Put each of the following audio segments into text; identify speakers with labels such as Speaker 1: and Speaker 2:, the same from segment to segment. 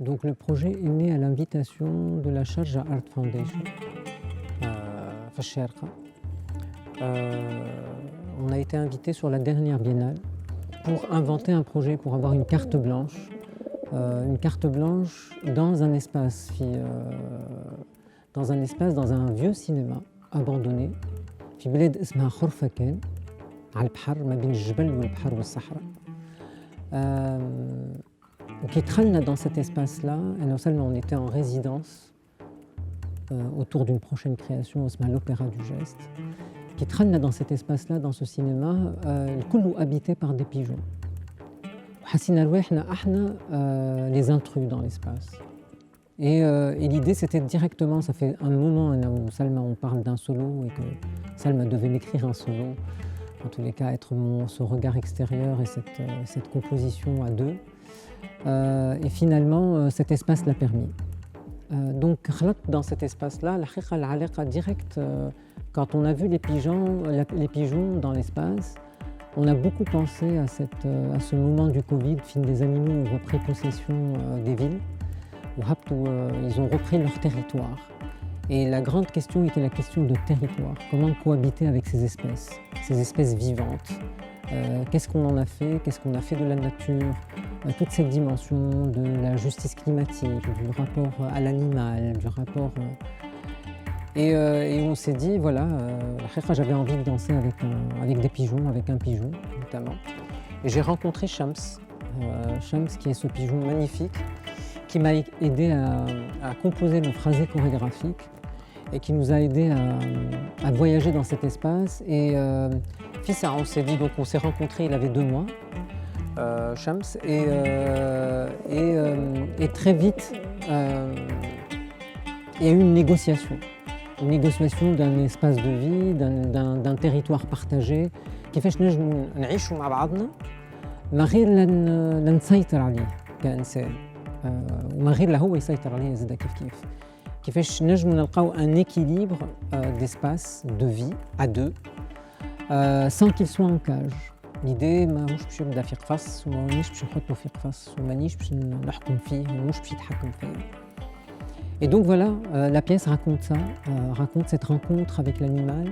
Speaker 1: Donc le projet est né à l'invitation de la Sharjah Art Foundation, في الشارقة. On a été invité sur la dernière biennale pour inventer un projet, pour avoir une carte blanche dans un espace, dans un vieux cinéma abandonné, في بلاد اسمها خرفكان على البحر ما بين الجبل والبحر والصحراء. Qui traîne dans cet espace-là, et non seulement on était en résidence autour d'une prochaine création, l'Opéra du Geste, qui traîne dans cet espace-là, dans ce cinéma, الكل habité par des pigeons. حسينا رواحنا احنا les intrus dans l'espace. Et l'idée c'était directement, ça fait un moment où Salma on parle d'un solo et que Salma devait m'écrire un solo, en tous les cas être ce regard extérieur et cette composition à deux. Et finalement, cet espace l'a permis. Donc, dans cet espace-là, la directe, quand on a vu les pigeons dans l'espace, on a beaucoup pensé à ce moment du Covid, des animaux ont repris possession des villes, où ils ont repris leur territoire. Et la grande question était la question de territoire. Comment cohabiter avec ces espèces vivantes. Qu'est-ce qu'on en a fait? Qu'est-ce qu'on a fait de la nature? Toute cette dimension de la justice climatique, du rapport à l'animal, du rapport... Et on s'est dit, voilà, j'avais envie de danser avec des pigeons, avec un pigeon notamment. Et j'ai rencontré Shams, qui est ce pigeon magnifique, qui m'a aidé à composer le phrasé chorégraphique et qui nous a aidé à voyager dans cet espace. Et on s'est dit, donc on s'est rencontrés, il avait 2 mois. Shams, et très vite, il y a eu une négociation d'un espace de vie, d'un territoire partagé, كيفاش نجموا نعيشوا مع بعضنا ما غير لا نسيطر عليه كإنسان وما غير لا هو يسيطر عليه زاد كيفاش نجموا نلقاو un équilibre d'espace, de vie à deux, sans qu'il soit en cage. L'idée ماهوش باش يبدا في قفص ومانيش باش نحطو في قفص ومانيش باش نحكم فيه ومش باش يتحكم فيا. Et donc voilà, la pièce raconte ça, raconte cette rencontre avec l'animal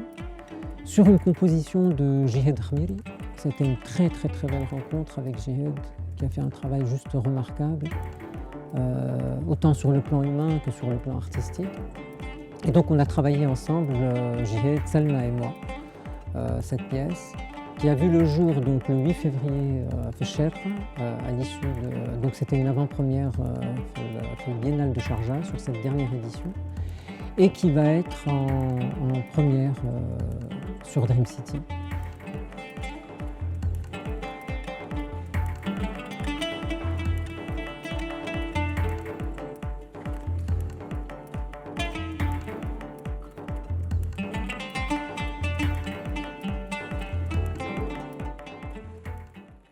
Speaker 1: sur une composition de Jihed Khmiri. C'était une très très très belle rencontre avec Jihed qui a fait un travail juste remarquable, autant sur le plan humain que sur le plan artistique. Et donc on a travaillé ensemble, Jihed, Salma et moi, cette pièce, qui a vu le jour donc, le 8 février à l'issue de... Donc c'était une avant-première pour le Biennale de Sharjah sur cette dernière édition et qui va être en première sur Dream City.